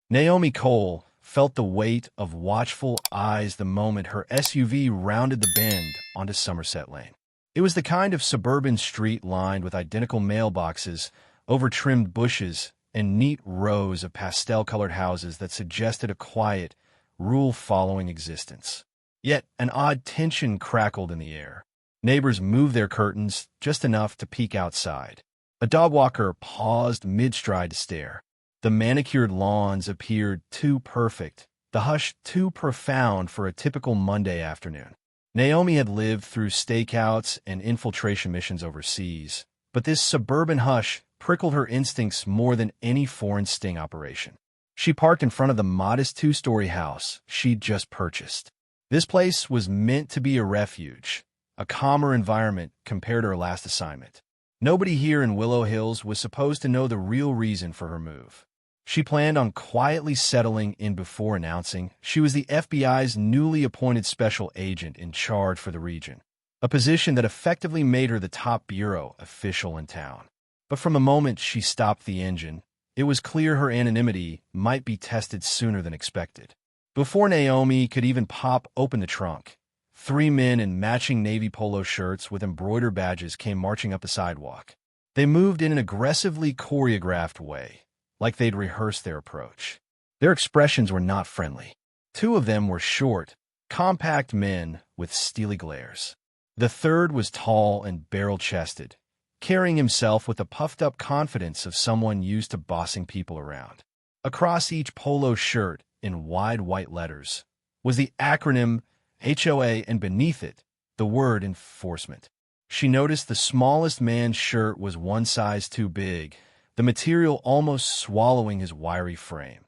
Naomi Cole felt the weight of watchful eyes the moment her SUV rounded the bend onto Somerset Lane. It was the kind of suburban street lined with identical mailboxes, over-trimmed bushes, and neat rows of pastel-colored houses that suggested a quiet, rule-following existence. Yet an odd tension crackled in the air. Neighbors moved their curtains just enough to peek outside. A dog walker paused mid-stride to stare. The manicured lawns appeared too perfect, the hush too profound for a typical Monday afternoon. Naomi had lived through stakeouts and infiltration missions overseas, but this suburban hush prickled her instincts more than any foreign sting operation. She parked in front of the modest two-story house she'd just purchased. This place was meant to be a refuge, a calmer environment compared to her last assignment. Nobody here in Willow Hills was supposed to know the real reason for her move. She planned on quietly settling in before announcing she was the FBI's newly appointed special agent in charge for the region, a position that effectively made her the top bureau official in town. But from the moment she stopped the engine, it was clear her anonymity might be tested sooner than expected. Before Naomi could even pop open the trunk, 3 men in matching navy polo shirts with embroidered badges came marching up the sidewalk. They moved in an aggressively choreographed way, like they'd rehearsed their approach. Their expressions were not friendly. 2 of them were short, compact men with steely glares. The third was tall and barrel-chested, carrying himself with the puffed-up confidence of someone used to bossing people around. Across each polo shirt, in wide white letters, was the acronym HOA, and beneath it, the word enforcement. She noticed the smallest man's shirt was 1 size too big, the material almost swallowing his wiry frame.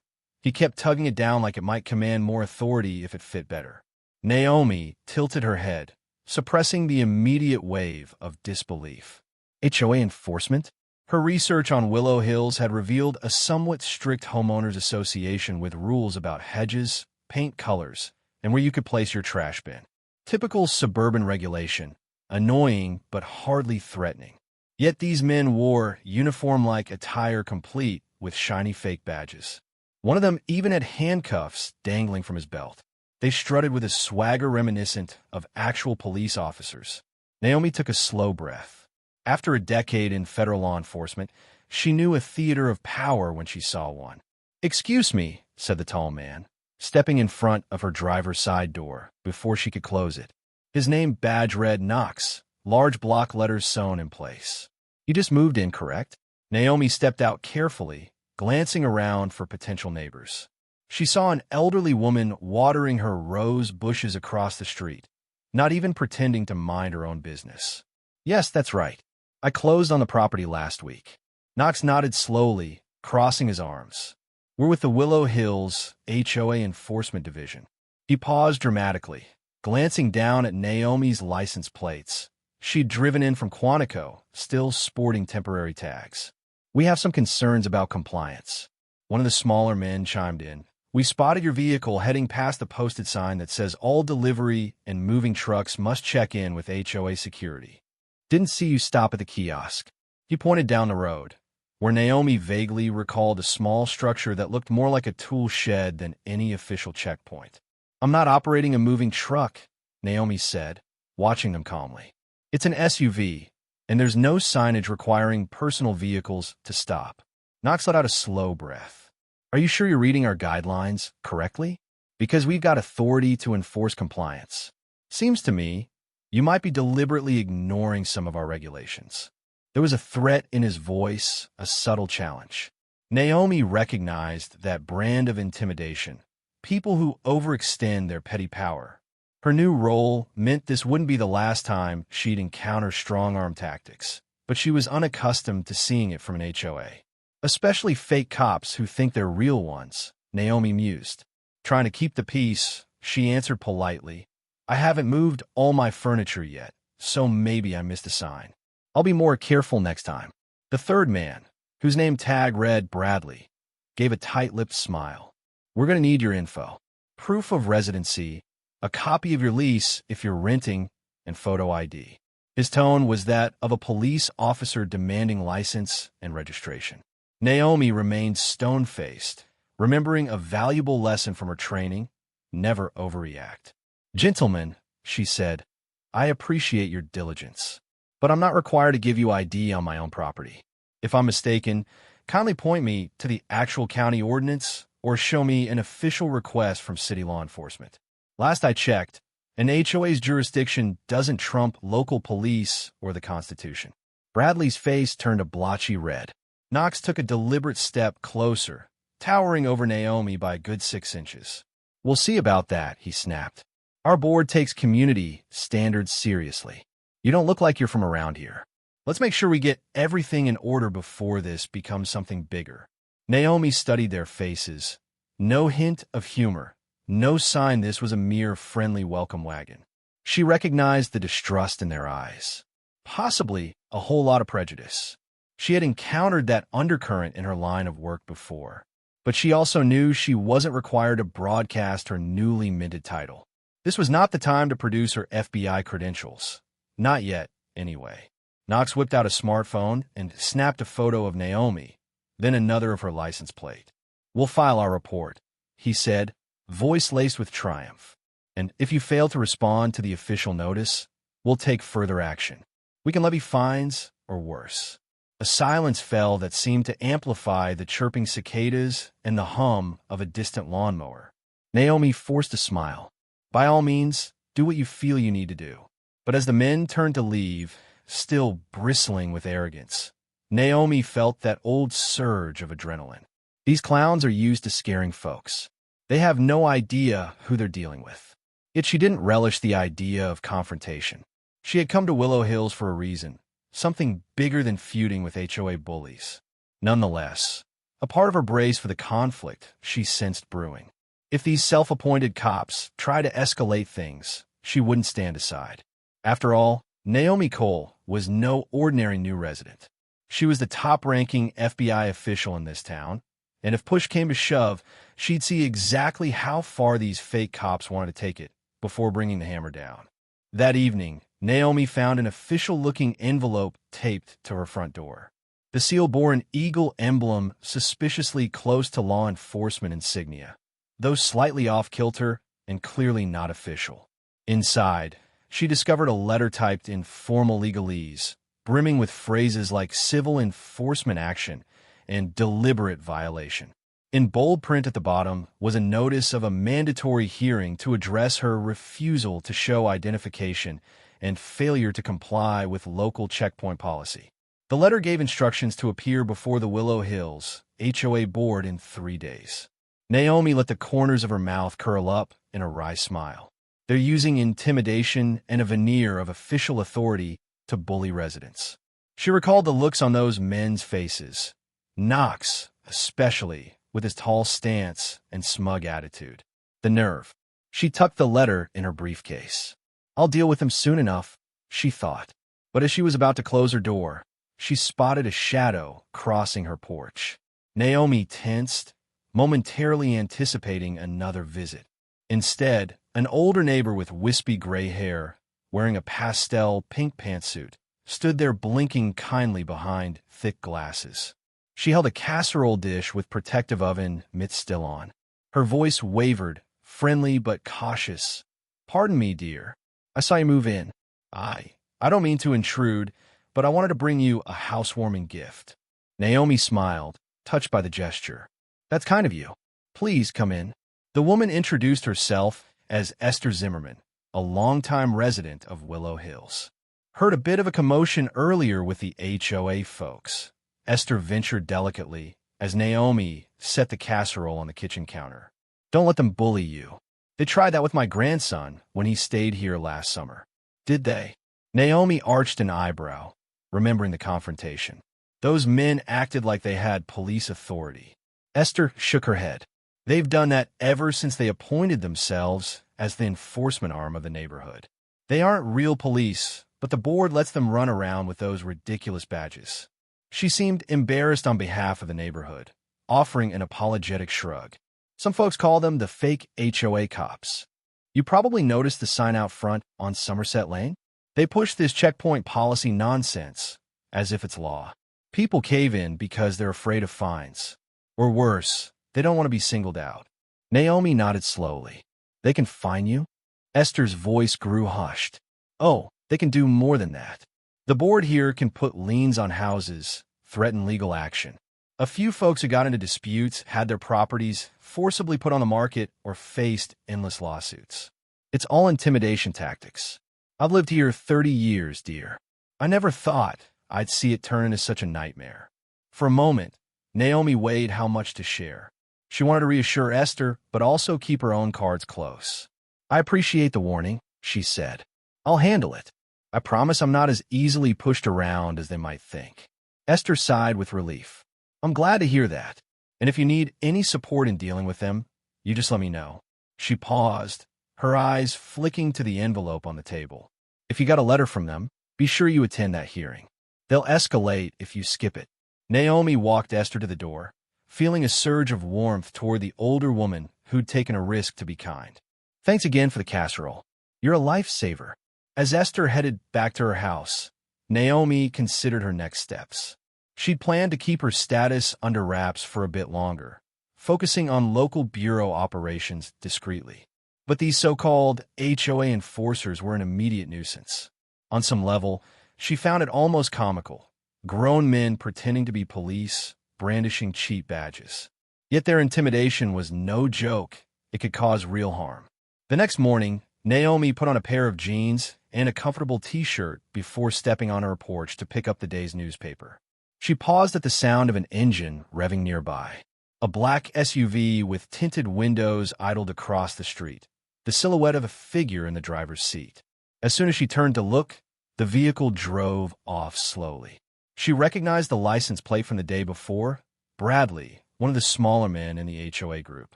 He kept tugging it down like it might command more authority if it fit better. Naomi tilted her head, suppressing the immediate wave of disbelief. HOA enforcement? Her research on Willow Hills had revealed a somewhat strict homeowners association with rules about hedges, paint colors, and where you could place your trash bin. Typical suburban regulation, annoying but hardly threatening. Yet these men wore uniform-like attire complete with shiny fake badges. One of them even had handcuffs dangling from his belt. They strutted with a swagger reminiscent of actual police officers. Naomi took a slow breath. After a decade in federal law enforcement, she knew a theater of power when she saw one. "Excuse me," said the tall man, stepping in front of her driver's side door before she could close it. His name badge read Knox, large block letters sewn in place. "You just moved in, correct?" Naomi stepped out carefully, glancing around for potential neighbors. She saw an elderly woman watering her rose bushes across the street, not even pretending to mind her own business. "Yes, that's right. I closed on the property last week." Knox nodded slowly, crossing his arms. "We're with the Willow Hills HOA Enforcement Division." He paused dramatically, glancing down at Naomi's license plates. She'd driven in from Quantico, still sporting temporary tags. "We have some concerns about compliance." One of the smaller men chimed in. "We spotted your vehicle heading past the posted sign that says all delivery and moving trucks must check in with HOA security. Didn't see you stop at the kiosk." He pointed down the road, where Naomi vaguely recalled a small structure that looked more like a tool shed than any official checkpoint. "I'm not operating a moving truck," Naomi said, watching them calmly. "It's an SUV, and there's no signage requiring personal vehicles to stop." Knox let out a slow breath. "Are you sure you're reading our guidelines correctly? Because we've got authority to enforce compliance. Seems to me you might be deliberately ignoring some of our regulations." There was a threat in his voice, a subtle challenge. Naomi recognized that brand of intimidation, people who overextend their petty power. Her new role meant this wouldn't be the last time she'd encounter strong-arm tactics, but she was unaccustomed to seeing it from an HOA. "Especially fake cops who think they're real ones," Naomi mused. Trying to keep the peace, she answered politely, "I haven't moved all my furniture yet, so maybe I missed a sign. I'll be more careful next time." The third man, whose name tag read Bradley, gave a tight-lipped smile. "We're going to need your info. Proof of residency, a copy of your lease if you're renting, and photo ID." His tone was that of a police officer demanding license and registration. Naomi remained stone-faced, remembering a valuable lesson from her training: never overreact. "Gentlemen," she said, "I appreciate your diligence, but I'm not required to give you ID on my own property. If I'm mistaken, kindly point me to the actual county ordinance or show me an official request from city law enforcement. Last I checked, an HOA's jurisdiction doesn't trump local police or the Constitution." Bradley's face turned a blotchy red. Knox took a deliberate step closer, towering over Naomi by a good 6 inches. "We'll see about that," he snapped. "Our board takes community standards seriously. You don't look like you're from around here. Let's make sure we get everything in order before this becomes something bigger." Naomi studied their faces. No hint of humor, no sign this was a mere friendly welcome wagon. She recognized the distrust in their eyes, possibly a whole lot of prejudice. She had encountered that undercurrent in her line of work before, but she also knew she wasn't required to broadcast her newly minted title. This was not the time to produce her FBI credentials. Not yet, anyway. Knox whipped out a smartphone and snapped a photo of Naomi, then another of her license plate. "We'll file our report," he said, voice laced with triumph. "And if you fail to respond to the official notice, we'll take further action. We can levy fines or worse." A silence fell that seemed to amplify the chirping cicadas and the hum of a distant lawnmower. Naomi forced a smile. "By all means, do what you feel you need to do." But as the men turned to leave, still bristling with arrogance, Naomi felt that old surge of adrenaline. These clowns are used to scaring folks. They have no idea who they're dealing with. Yet she didn't relish the idea of confrontation. She had come to Willow Hills for a reason, something bigger than feuding with HOA bullies. Nonetheless, a part of her brace for the conflict she sensed brewing. If these self-appointed cops try to escalate things, she wouldn't stand aside. After all, Naomi Cole was no ordinary new resident. She was the top-ranking FBI official in this town, and if push came to shove, she'd see exactly how far these fake cops wanted to take it before bringing the hammer down. That evening, Naomi found an official-looking envelope taped to her front door. The seal bore an eagle emblem suspiciously close to law enforcement insignia, though slightly off-kilter and clearly not official. Inside, she discovered a letter typed in formal legalese, brimming with phrases like civil enforcement action and deliberate violation. In bold print at the bottom was a notice of a mandatory hearing to address her refusal to show identification and failure to comply with local checkpoint policy. The letter gave instructions to appear before the Willow Hills HOA board in 3 days. Naomi let the corners of her mouth curl up in a wry smile. They're using intimidation and a veneer of official authority to bully residents. She recalled the looks on those men's faces, Knox especially, with his tall stance and smug attitude. The nerve. She tucked the letter in her briefcase. "I'll deal with him soon enough," she thought. But as she was about to close her door, she spotted a shadow crossing her porch. Naomi tensed, momentarily anticipating another visit. Instead, an older neighbor with wispy gray hair, wearing a pastel pink pantsuit, stood there blinking kindly behind thick glasses. She held a casserole dish with protective oven mitt still on. Her voice wavered, friendly but cautious. "Pardon me, dear. I saw you move in. I don't mean to intrude, but I wanted to bring you a housewarming gift." Naomi smiled, touched by the gesture. "That's kind of you. Please come in." The woman introduced herself as Esther Zimmerman, a longtime resident of Willow Hills. "Heard a bit of a commotion earlier with the HOA folks," Esther ventured delicately as Naomi set the casserole on the kitchen counter. "Don't let them bully you. They tried that with my grandson when he stayed here last summer." "Did they?" Naomi arched an eyebrow, remembering the confrontation. Those men acted like they had police authority. Esther shook her head. "They've done that ever since they appointed themselves as the enforcement arm of the neighborhood. They aren't real police, but the board lets them run around with those ridiculous badges." She seemed embarrassed on behalf of the neighborhood, offering an apologetic shrug. "Some folks call them the fake HOA cops. You probably noticed the sign out front on Somerset Lane? They push this checkpoint policy nonsense as if it's law. People cave in because they're afraid of fines. Or worse, They don't want to be singled out. Naomi nodded slowly. They can fine you? Esther's voice grew hushed. Oh, they can do more than that. The board here can put liens on houses, threaten legal action. A few folks who got into disputes had their properties forcibly put on the market or faced endless lawsuits. It's all intimidation tactics. I've lived here 30 years, dear. I never thought I'd see it turn into such a nightmare. For a moment, Naomi weighed how much to share. She wanted to reassure Esther, but also keep her own cards close. I appreciate the warning, she said. I'll handle it. I promise I'm not as easily pushed around as they might think. Esther sighed with relief. I'm glad to hear that. And if you need any support in dealing with them, you just let me know. She paused, her eyes flicking to the envelope on the table. If you got a letter from them, be sure you attend that hearing. They'll escalate if you skip it. Naomi walked Esther to the door, feeling a surge of warmth toward the older woman who'd taken a risk to be kind. Thanks again for the casserole. You're a lifesaver. As Esther headed back to her house, Naomi considered her next steps. She'd planned to keep her status under wraps for a bit longer, focusing on local bureau operations discreetly. But these so-called HOA enforcers were an immediate nuisance. On some level, she found it almost comical. Grown men pretending to be police, brandishing cheap badges. Yet their intimidation was no joke. It could cause real harm. The next morning, Naomi put on a pair of jeans and a comfortable t-shirt before stepping on her porch to pick up the day's newspaper. She paused at the sound of an engine revving nearby. A black SUV with tinted windows idled across the street, the silhouette of a figure in the driver's seat. As soon as she turned to look, the vehicle drove off slowly. She recognized the license plate from the day before, Bradley, one of the smaller men in the HOA group.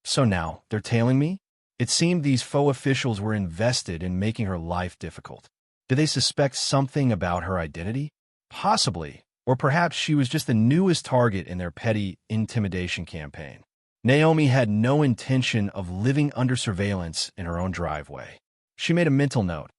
So now, they're tailing me? It seemed these faux officials were invested in making her life difficult. Did they suspect something about her identity? Possibly. Or perhaps she was just the newest target in their petty intimidation campaign. Naomi had no intention of living under surveillance in her own driveway. She made a mental note.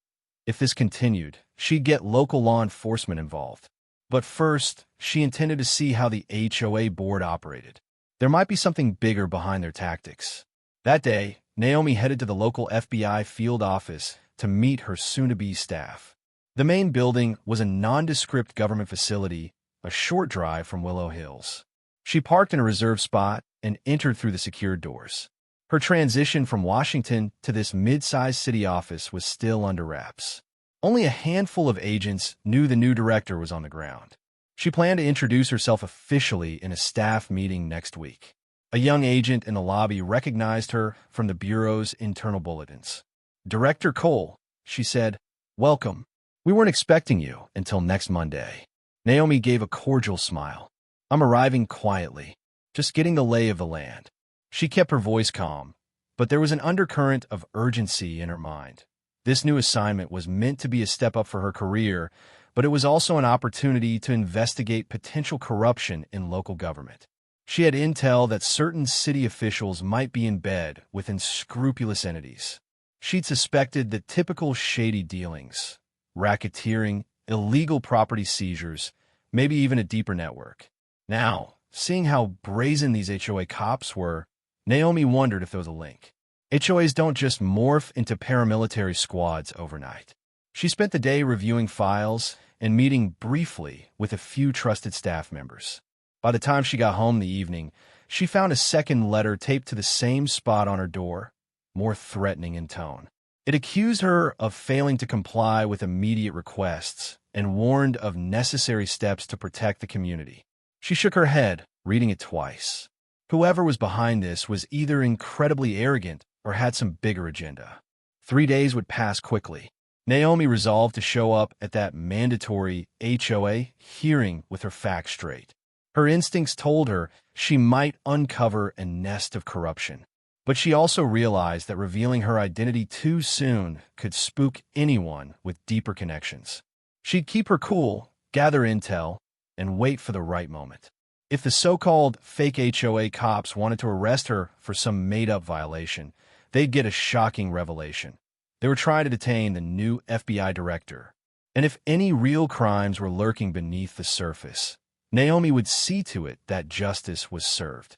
If this continued, she'd get local law enforcement involved. But first, she intended to see how the HOA board operated. There might be something bigger behind their tactics. That day, Naomi headed to the local FBI field office to meet her soon-to-be staff. The main building was a nondescript government facility, a short drive from Willow Hills. She parked in a reserved spot and entered through the secured doors. Her transition from Washington to this mid-sized city office was still under wraps. Only a handful of agents knew the new director was on the ground. She planned to introduce herself officially in a staff meeting next week. A young agent in the lobby recognized her from the Bureau's internal bulletins. "Director Cole," she said, "welcome. We weren't expecting you until next Monday." Naomi gave a cordial smile. "I'm arriving quietly, just getting the lay of the land." She kept her voice calm, but there was an undercurrent of urgency in her mind. This new assignment was meant to be a step up for her career, but it was also an opportunity to investigate potential corruption in local government. She had intel that certain city officials might be in bed with unscrupulous entities. She'd suspected the typical shady dealings, racketeering, illegal property seizures, maybe even a deeper network. Now, seeing how brazen these HOA cops were, Naomi wondered if there was a link. HOAs don't just morph into paramilitary squads overnight. She spent the day reviewing files and meeting briefly with a few trusted staff members. By the time she got home the evening, she found a second letter taped to the same spot on her door, more threatening in tone. It accused her of failing to comply with immediate requests and warned of necessary steps to protect the community. She shook her head, reading it twice. Whoever was behind this was either incredibly arrogant or had some bigger agenda. 3 days would pass quickly. Naomi resolved to show up at that mandatory HOA hearing with her facts straight. Her instincts told her she might uncover a nest of corruption. But she also realized that revealing her identity too soon could spook anyone with deeper connections. She'd keep her cool, gather intel, and wait for the right moment. If the so-called fake HOA cops wanted to arrest her for some made-up violation, they'd get a shocking revelation. They were trying to detain the new FBI director. And if any real crimes were lurking beneath the surface, Naomi would see to it that justice was served.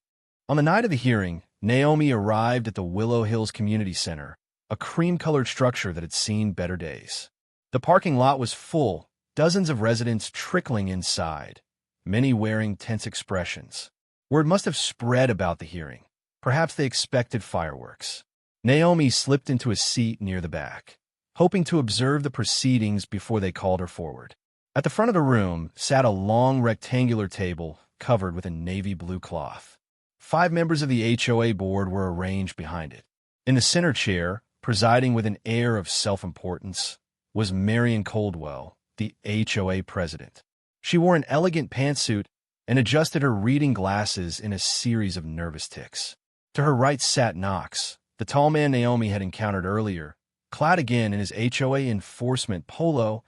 On the night of the hearing, Naomi arrived at the Willow Hills Community Center, a cream-colored structure that had seen better days. The parking lot was full, dozens of residents trickling inside, many wearing tense expressions. Word must have spread about the hearing. Perhaps they expected fireworks. Naomi slipped into a seat near the back, hoping to observe the proceedings before they called her forward. At the front of the room sat a long rectangular table covered with a navy blue cloth. 5 members of the HOA board were arranged behind it. In the center chair, presiding with an air of self-importance, was Marion Coldwell, the HOA president. She wore an elegant pantsuit and adjusted her reading glasses in a series of nervous ticks. To her right sat Knox, the tall man Naomi had encountered earlier, clad again in his HOA enforcement polo,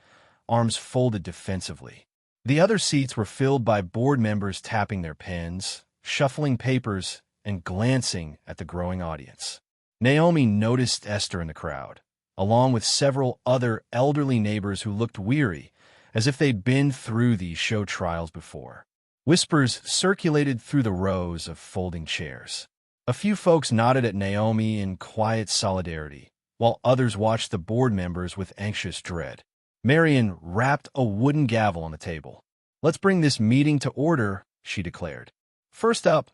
arms folded defensively. The other seats were filled by board members tapping their pens, shuffling papers, and glancing at the growing audience. Naomi noticed Esther in the crowd, along with several other elderly neighbors who looked weary, as if they'd been through these show trials before. Whispers circulated through the rows of folding chairs. A few folks nodded at Naomi in quiet solidarity, while others watched the board members with anxious dread. Marion rapped a wooden gavel on the table. "Let's bring this meeting to order," she declared. "First up,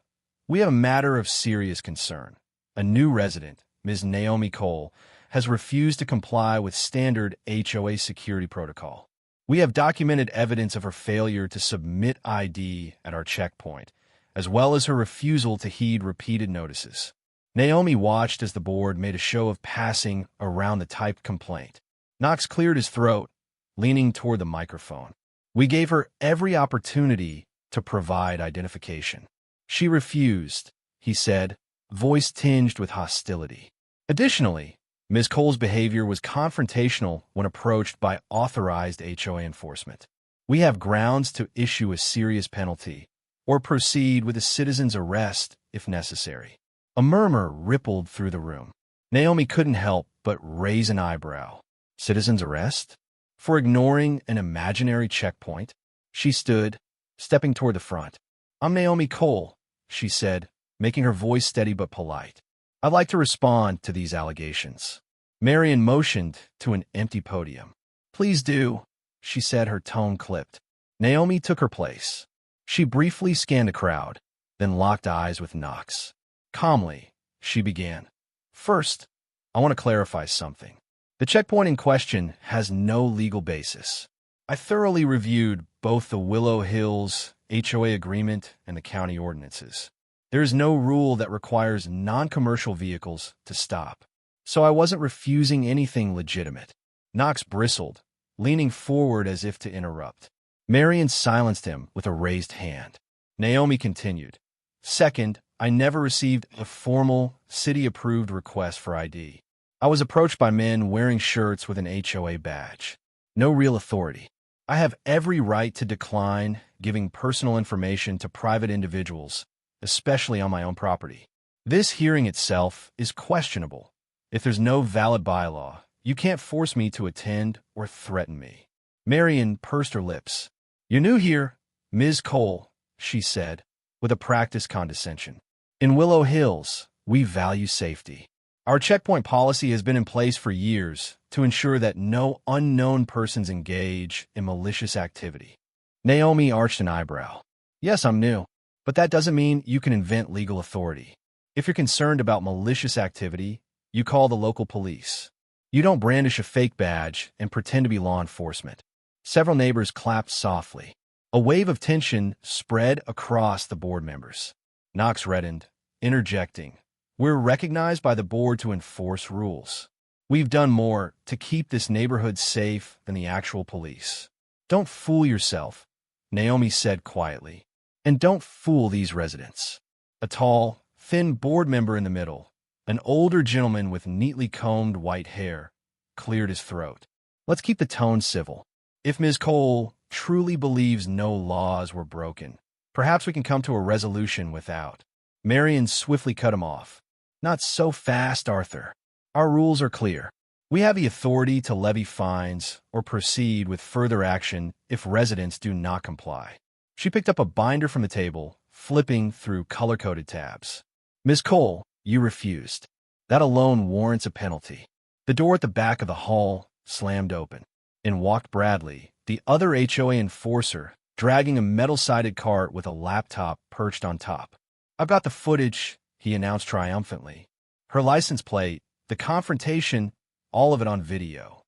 we have a matter of serious concern. A new resident, Ms. Naomi Cole, has refused to comply with standard HOA security protocol. We have documented evidence of her failure to submit ID at our checkpoint, as well as her refusal to heed repeated notices." Naomi watched as the board made a show of passing around the typed complaint. Knox cleared his throat, leaning toward the microphone. "We gave her every opportunity to provide identification. She refused," he said, voice tinged with hostility. Additionally, Ms. Cole's behavior was confrontational when approached by authorized HOA enforcement. We have grounds to issue a serious penalty or proceed with a citizen's arrest if necessary. A murmur rippled through the room. Naomi couldn't help but raise an eyebrow. Citizen's arrest? For ignoring an imaginary checkpoint? She stood, stepping toward the front. "I'm Naomi Cole," she said, making her voice steady but polite. "I'd like to respond to these allegations." Marion motioned to an empty podium. "Please do," she said, her tone clipped. Naomi took her place. She briefly scanned the crowd, then locked eyes with Knox. Calmly, she began. "First, I want to clarify something. The checkpoint in question has no legal basis. I thoroughly reviewed both the Willow Hills HOA agreement and the county ordinances. There is no rule that requires non-commercial vehicles to stop, so I wasn't refusing anything legitimate." Knox bristled, leaning forward as if to interrupt. Marion silenced him with a raised hand. Naomi continued. "Second, I never received a formal, city-approved request for ID. I was approached by men wearing shirts with an HOA badge. No real authority. I have every right to decline giving personal information to private individuals, especially on my own property. This hearing itself is questionable. If there's no valid bylaw, you can't force me to attend or threaten me." Marion pursed her lips. "You're new here, Ms. Cole," she said, with a practiced condescension. "In Willow Hills, we value safety. Our checkpoint policy has been in place for years to ensure that no unknown persons engage in malicious activity." Naomi arched an eyebrow. "Yes, I'm new, but that doesn't mean you can invent legal authority. If you're concerned about malicious activity, you call the local police. You don't brandish a fake badge and pretend to be law enforcement." Several neighbors clapped softly. A wave of tension spread across the board members. Knox reddened, interjecting, "We're recognized by the board to enforce rules. We've done more to keep this neighborhood safe than the actual police." "Don't fool yourself," Naomi said quietly. "And don't fool these residents." A tall, thin board member in the middle, an older gentleman with neatly combed white hair, cleared his throat. "Let's keep the tone civil. If Ms. Cole truly believes no laws were broken, perhaps we can come to a resolution without." Marion swiftly cut him off. "Not so fast, Arthur. Our rules are clear. We have the authority to levy fines or proceed with further action if residents do not comply." She picked up a binder from the table, flipping through color-coded tabs. "Miss Cole, you refused. That alone warrants a penalty." The door at the back of the hall slammed open. In walked Bradley, the other HOA enforcer, dragging a metal-sided cart with a laptop perched on top. "I've got the footage," he announced triumphantly. Her license plate, the confrontation, all of it on video.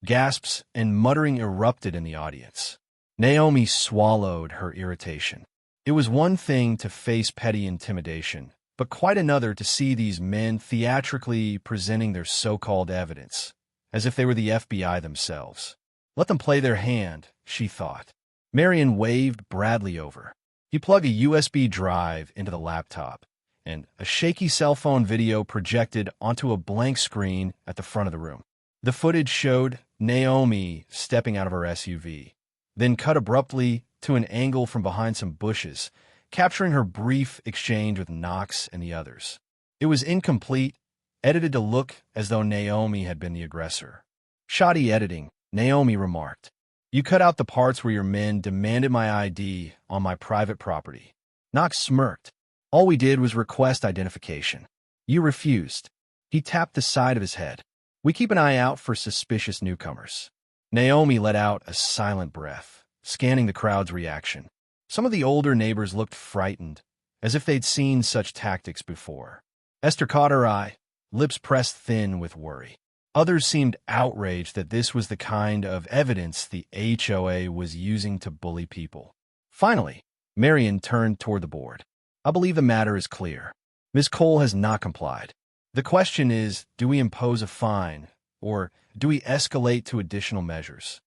Gasps and muttering erupted in the audience. Naomi swallowed her irritation. It was one thing to face petty intimidation, but quite another to see these men theatrically presenting their so-called evidence, as if they were the FBI themselves. Let them play their hand, she thought. Marion waved Bradley over. He plugged a USB drive into the laptop, and a shaky cell phone video projected onto a blank screen at the front of the room. The footage showed Naomi stepping out of her SUV, then cut abruptly to an angle from behind some bushes, capturing her brief exchange with Knox and the others. It was incomplete, edited to look as though Naomi had been the aggressor. "Shoddy editing," Naomi remarked. "You cut out the parts where your men demanded my ID on my private property." Knox smirked. "All we did was request identification. You refused." He tapped the side of his head. "We keep an eye out for suspicious newcomers." Naomi let out a silent breath, scanning the crowd's reaction. Some of the older neighbors looked frightened, as if they'd seen such tactics before. Esther caught her eye, lips pressed thin with worry. Others seemed outraged that this was the kind of evidence the HOA was using to bully people. Finally, Marion turned toward the board. "I believe the matter is clear. Ms. Cole has not complied. The question is, do we impose a fine, or do we escalate to additional measures?"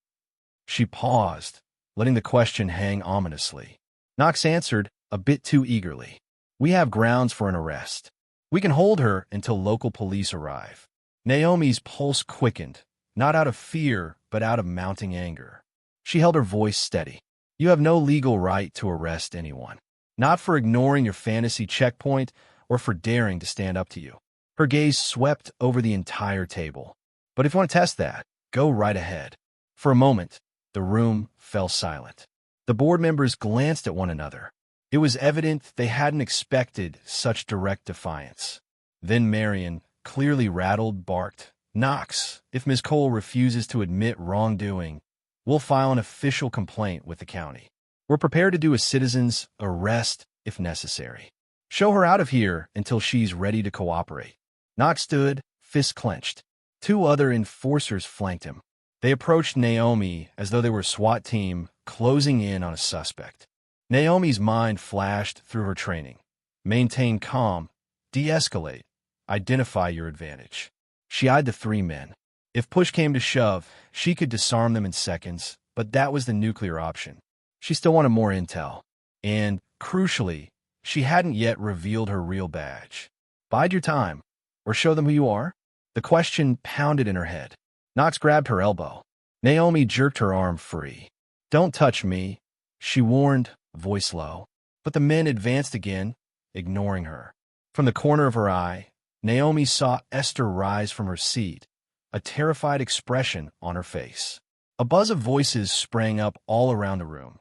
She paused, letting the question hang ominously. Knox answered, a bit too eagerly. "We have grounds for an arrest. We can hold her until local police arrive." Naomi's pulse quickened, not out of fear, but out of mounting anger. She held her voice steady. "You have no legal right to arrest anyone. Not for ignoring your fantasy checkpoint or for daring to stand up to you." Her gaze swept over the entire table. "But if you want to test that, go right ahead." For a moment, the room fell silent. The board members glanced at one another. It was evident they hadn't expected such direct defiance. Then Marion, clearly rattled, barked, "Knox, if Ms. Cole refuses to admit wrongdoing, we'll file an official complaint with the county. We're prepared to do a citizen's arrest if necessary. Show her out of here until she's ready to cooperate." Knox stood, fists clenched. Two other enforcers flanked him. They approached Naomi as though they were a SWAT team closing in on a suspect. Naomi's mind flashed through her training. Maintain calm, de-escalate, identify your advantage. She eyed the three men. If push came to shove, she could disarm them in seconds, but that was the nuclear option. She still wanted more intel. And, crucially, she hadn't yet revealed her real badge. Bide your time, or show them who you are? The question pounded in her head. Knox grabbed her elbow. Naomi jerked her arm free. "Don't touch me," she warned, voice low. But the men advanced again, ignoring her. From the corner of her eye, Naomi saw Esther rise from her seat, a terrified expression on her face. A buzz of voices sprang up all around the room,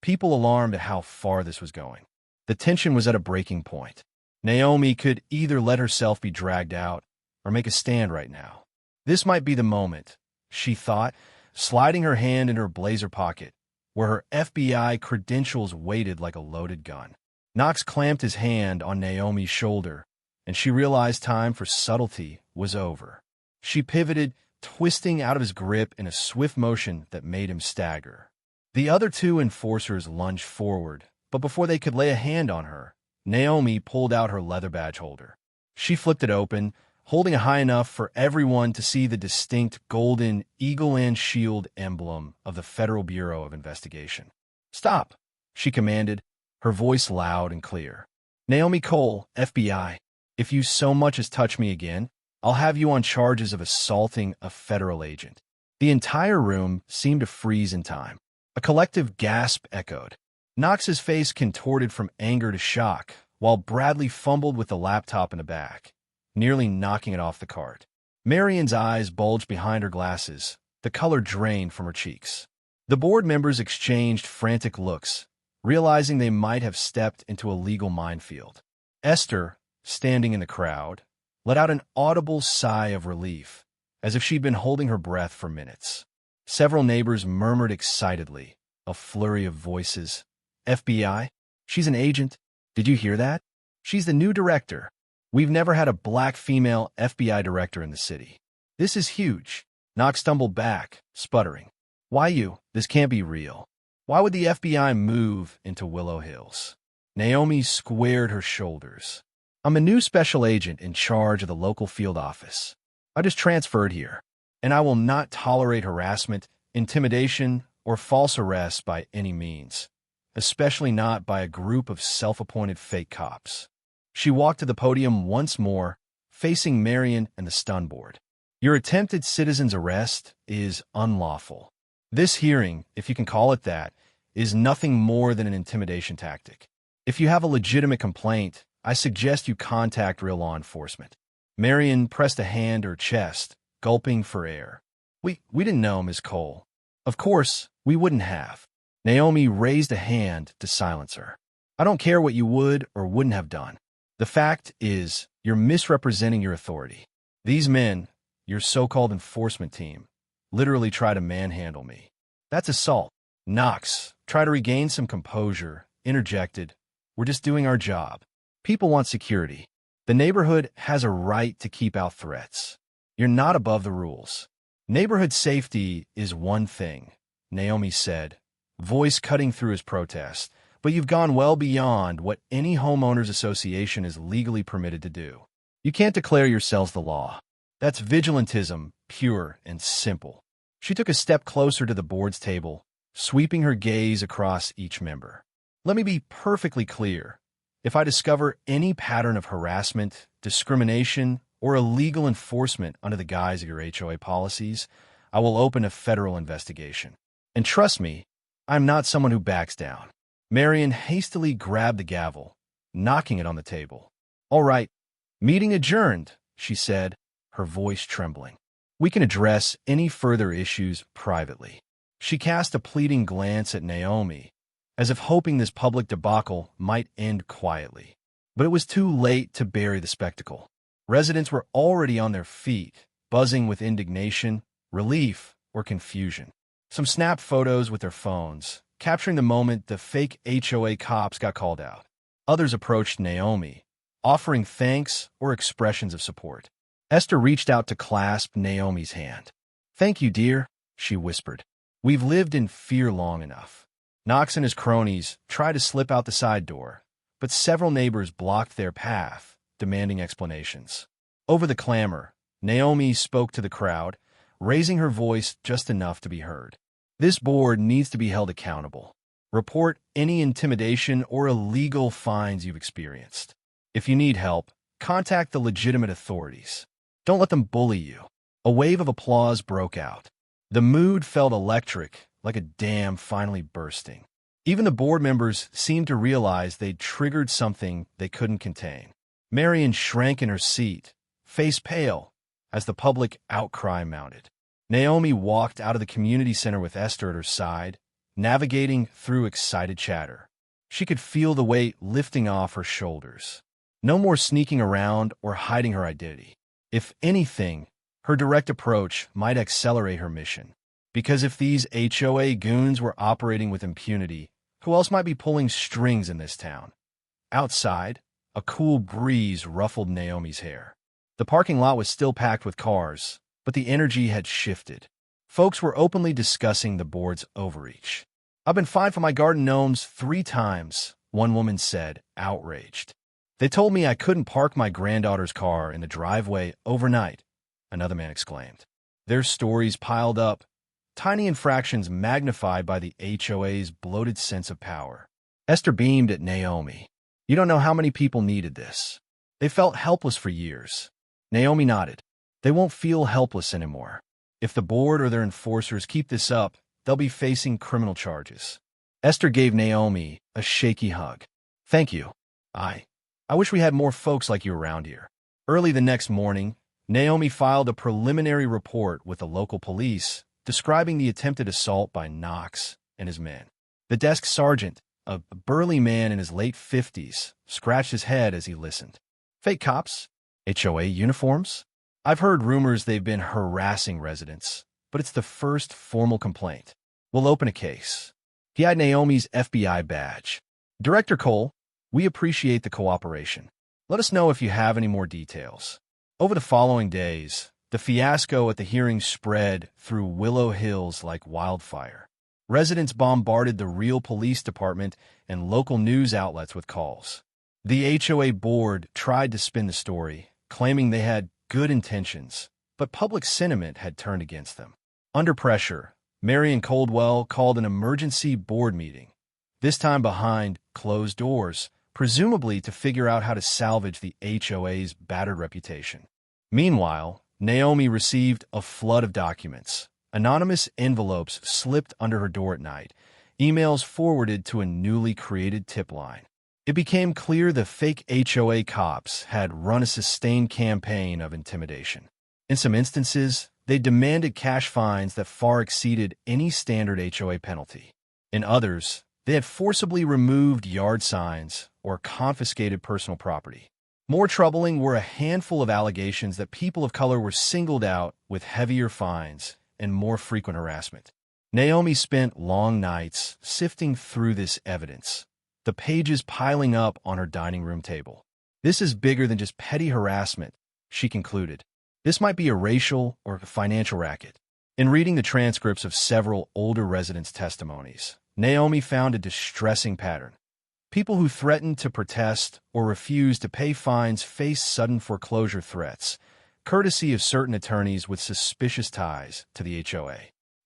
people alarmed at how far this was going. The tension was at a breaking point. Naomi could either let herself be dragged out or make a stand right now. This might be the moment, she thought, sliding her hand into her blazer pocket, where her FBI credentials waited like a loaded gun. Knox clamped his hand on Naomi's shoulder, and she realized time for subtlety was over. She pivoted, twisting out of his grip in a swift motion that made him stagger. The other two enforcers lunged forward, but before they could lay a hand on her, Naomi pulled out her leather badge holder. She flipped it open, holding it high enough for everyone to see the distinct golden eagle and shield emblem of the Federal Bureau of Investigation. "Stop," she commanded, her voice loud and clear. "Naomi Cole, FBI. If you so much as touch me again, I'll have you on charges of assaulting a federal agent." The entire room seemed to freeze in time. A collective gasp echoed. Knox's face contorted from anger to shock, while Bradley fumbled with the laptop in the back, nearly knocking it off the cart. Marion's eyes bulged behind her glasses, the color drained from her cheeks. The board members exchanged frantic looks, realizing they might have stepped into a legal minefield. Esther, standing in the crowd, let out an audible sigh of relief, as if she'd been holding her breath for minutes. Several neighbors murmured excitedly, a flurry of voices. FBI? She's an agent. Did you hear that? She's the new director. We've never had a black female FBI director in the city. This is huge. Knox stumbled back, sputtering. Why you? This can't be real. Why would the FBI move into Willow Hills? Naomi squared her shoulders. I'm a new special agent in charge of the local field office. I just transferred here, and I will not tolerate harassment, intimidation, or false arrests by any means, especially not by a group of self-appointed fake cops. She walked to the podium once more, facing Marion and the stun board. Your attempted citizen's arrest is unlawful. This hearing, if you can call it that, is nothing more than an intimidation tactic. If you have a legitimate complaint, I suggest you contact real law enforcement. Marion pressed a hand to her chest, gulping for air. We didn't know, Ms. Cole. Of course, we wouldn't have. Naomi raised a hand to silence her. I don't care what you would or wouldn't have done. The fact is, you're misrepresenting your authority. These men, your so-called enforcement team, literally try to manhandle me. That's assault. Knox, try to regain some composure, interjected. We're just doing our job. People want security. The neighborhood has a right to keep out threats. You're not above the rules. Neighborhood safety is one thing, Naomi said, voice cutting through his protest, but you've gone well beyond what any homeowners association is legally permitted to do. You can't declare yourselves the law. That's vigilantism, pure and simple. She took a step closer to the board's table, sweeping her gaze across each member. Let me be perfectly clear. If I discover any pattern of harassment, discrimination, or illegal enforcement under the guise of your HOA policies, I will open a federal investigation. And trust me, I'm not someone who backs down. Marion hastily grabbed the gavel, knocking it on the table. All right, meeting adjourned, she said, her voice trembling. We can address any further issues privately. She cast a pleading glance at Naomi, as if hoping this public debacle might end quietly. But it was too late to bury the spectacle. Residents were already on their feet, buzzing with indignation, relief, or confusion. Some snapped photos with their phones, capturing the moment the fake HOA cops got called out. Others approached Naomi, offering thanks or expressions of support. Esther reached out to clasp Naomi's hand. Thank you, dear, she whispered. We've lived in fear long enough. Knox and his cronies tried to slip out the side door, but several neighbors blocked their path, demanding explanations. Over the clamor, Naomi spoke to the crowd, raising her voice just enough to be heard. This board needs to be held accountable. Report any intimidation or illegal fines you've experienced. If you need help, contact the legitimate authorities. Don't let them bully you. A wave of applause broke out. The mood felt electric, like a dam finally bursting. Even the board members seemed to realize they'd triggered something they couldn't contain. Marion shrank in her seat, face pale, as the public outcry mounted. Naomi walked out of the community center with Esther at her side, navigating through excited chatter. She could feel the weight lifting off her shoulders. No more sneaking around or hiding her identity. If anything, her direct approach might accelerate her mission. Because if these HOA goons were operating with impunity, who else might be pulling strings in this town? Outside, a cool breeze ruffled Naomi's hair. The parking lot was still packed with cars, but the energy had shifted. Folks were openly discussing the board's overreach. I've been fined for my garden gnomes 3 times, one woman said, outraged. They told me I couldn't park my granddaughter's car in the driveway overnight, another man exclaimed. Their stories piled up, tiny infractions magnified by the HOA's bloated sense of power. Esther beamed at Naomi. You don't know how many people needed this. They felt helpless for years. Naomi nodded. They won't feel helpless anymore. If the board or their enforcers keep this up, they'll be facing criminal charges. Esther gave Naomi a shaky hug. Thank you. I wish we had more folks like you around here. Early the next morning, Naomi filed a preliminary report with the local police describing the attempted assault by Knox and his men. The desk sergeant, a burly man in his late 50s, scratched his head as he listened. Fake cops? HOA uniforms? I've heard rumors they've been harassing residents, but it's the first formal complaint. We'll open a case. He had Naomi's FBI badge. Director Cole, we appreciate the cooperation. Let us know if you have any more details. Over the following days, the fiasco at the hearing spread through Willow Hills like wildfire. Residents bombarded the real police department and local news outlets with calls. The HOA board tried to spin the story, claiming they had good intentions, but public sentiment had turned against them. Under pressure, Marion Coldwell called an emergency board meeting, this time behind closed doors, presumably to figure out how to salvage the HOA's battered reputation. Meanwhile, Naomi received a flood of documents. Anonymous envelopes slipped under her door at night, emails forwarded to a newly created tip line. It became clear the fake HOA cops had run a sustained campaign of intimidation. In some instances, they demanded cash fines that far exceeded any standard HOA penalty. In others, they had forcibly removed yard signs or confiscated personal property. More troubling were a handful of allegations that people of color were singled out with heavier fines and more frequent harassment. Naomi spent long nights sifting through this evidence, the pages piling up on her dining room table. This is bigger than just petty harassment, she concluded. This might be a racial or financial racket. In reading the transcripts of several older residents' testimonies, Naomi found a distressing pattern. People who threatened to protest or refused to pay fines faced sudden foreclosure threats, courtesy of certain attorneys with suspicious ties to the HOA.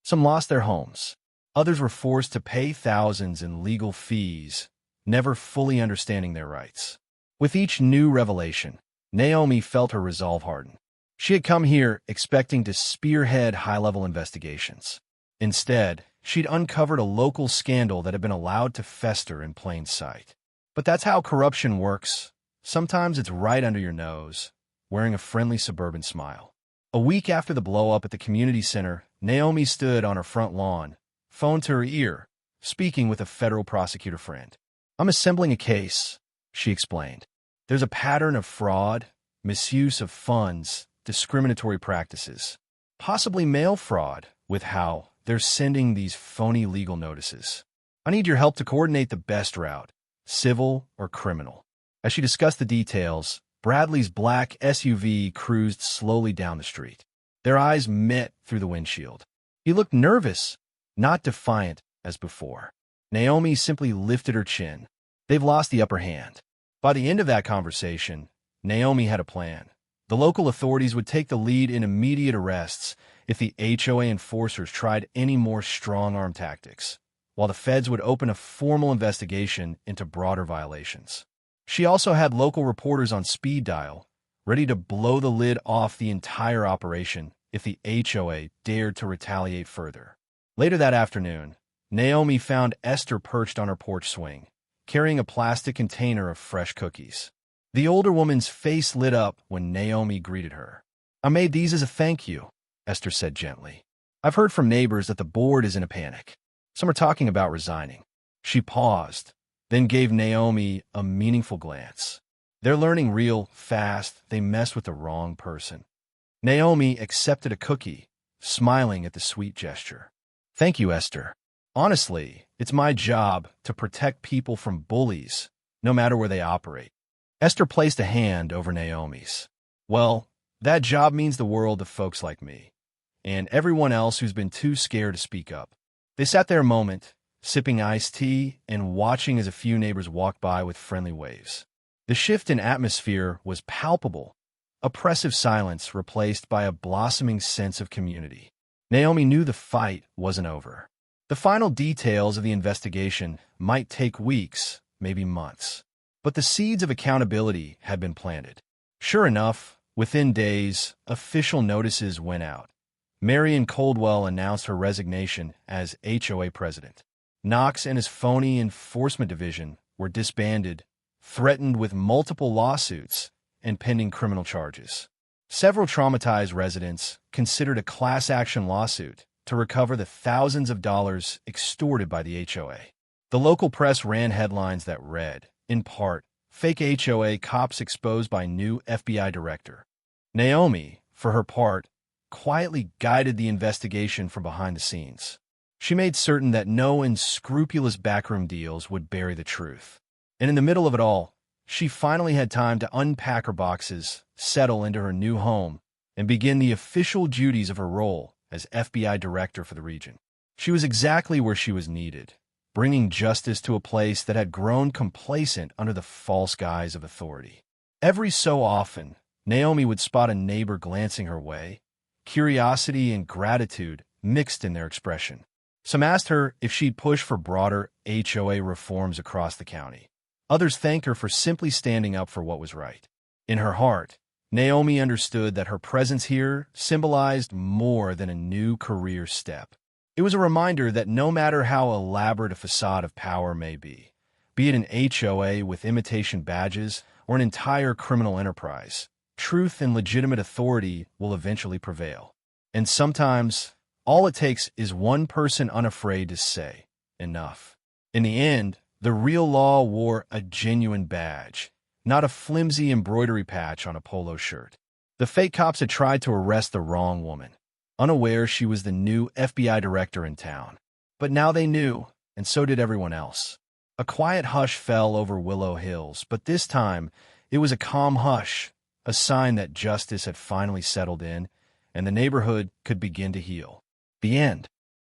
Some lost their homes. Others were forced to pay thousands in legal fees, never fully understanding their rights. With each new revelation, Naomi felt her resolve harden. She had come here expecting to spearhead high-level investigations. Instead, she'd uncovered a local scandal that had been allowed to fester in plain sight. But that's how corruption works. Sometimes it's right under your nose, wearing a friendly suburban smile. A week after the blow-up at the community center, Naomi stood on her front lawn, phone to her ear, speaking with a federal prosecutor friend. I'm assembling a case, she explained. There's a pattern of fraud, misuse of funds, discriminatory practices, possibly mail fraud with how they're sending these phony legal notices. I need your help to coordinate the best route, civil or criminal. As she discussed the details, Bradley's black SUV cruised slowly down the street. Their eyes met through the windshield. He looked nervous, not defiant as before. Naomi simply lifted her chin. They've lost the upper hand. By the end of that conversation, Naomi had a plan. The local authorities would take the lead in immediate arrests if the HOA enforcers tried any more strong-arm tactics, while the feds would open a formal investigation into broader violations. She also had local reporters on speed dial, ready to blow the lid off the entire operation if the HOA dared to retaliate further. Later that afternoon, Naomi found Esther perched on her porch swing, carrying a plastic container of fresh cookies. The older woman's face lit up when Naomi greeted her. I made these as a thank you, Esther said gently. I've heard from neighbors that the board is in a panic. Some are talking about resigning. She paused, then gave Naomi a meaningful glance. They're learning real fast they messed with the wrong person. Naomi accepted a cookie, smiling at the sweet gesture. Thank you, Esther. Honestly, it's my job to protect people from bullies, no matter where they operate. Esther placed a hand over Naomi's. Well, that job means the world to folks like me, and everyone else who's been too scared to speak up. They sat there a moment, sipping iced tea and watching as a few neighbors walked by with friendly waves. The shift in atmosphere was palpable, oppressive silence replaced by a blossoming sense of community. Naomi knew the fight wasn't over. The final details of the investigation might take weeks, maybe months. But the seeds of accountability had been planted. Sure enough, within days, official notices went out. Marion Coldwell announced her resignation as HOA president. Knox and his phony enforcement division were disbanded, threatened with multiple lawsuits and pending criminal charges. Several traumatized residents considered a class action lawsuit to recover the thousands of dollars extorted by the HOA. The local press ran headlines that read, in part, "Fake HOA Cops Exposed by New FBI Director." Naomi, for her part, quietly guided the investigation from behind the scenes. She made certain that no unscrupulous backroom deals would bury the truth. And in the middle of it all, she finally had time to unpack her boxes, settle into her new home, and begin the official duties of her role as FBI director for the region. She was exactly where she was needed, bringing justice to a place that had grown complacent under the false guise of authority. Every so often, Naomi would spot a neighbor glancing her way, curiosity and gratitude mixed in their expression. Some asked her if she'd push for broader HOA reforms across the county. Others thanked her for simply standing up for what was right. In her heart, Naomi understood that her presence here symbolized more than a new career step. It was a reminder that no matter how elaborate a facade of power may be it an HOA with imitation badges or an entire criminal enterprise, truth and legitimate authority will eventually prevail. And sometimes, all it takes is one person unafraid to say, enough. In the end, the real law wore a genuine badge, not a flimsy embroidery patch on a polo shirt. The fake cops had tried to arrest the wrong woman, unaware she was the new FBI director in town. But now they knew, and so did everyone else. A quiet hush fell over Willow Hills, but this time it was a calm hush, a sign that justice had finally settled in, and the neighborhood could begin to heal. The end.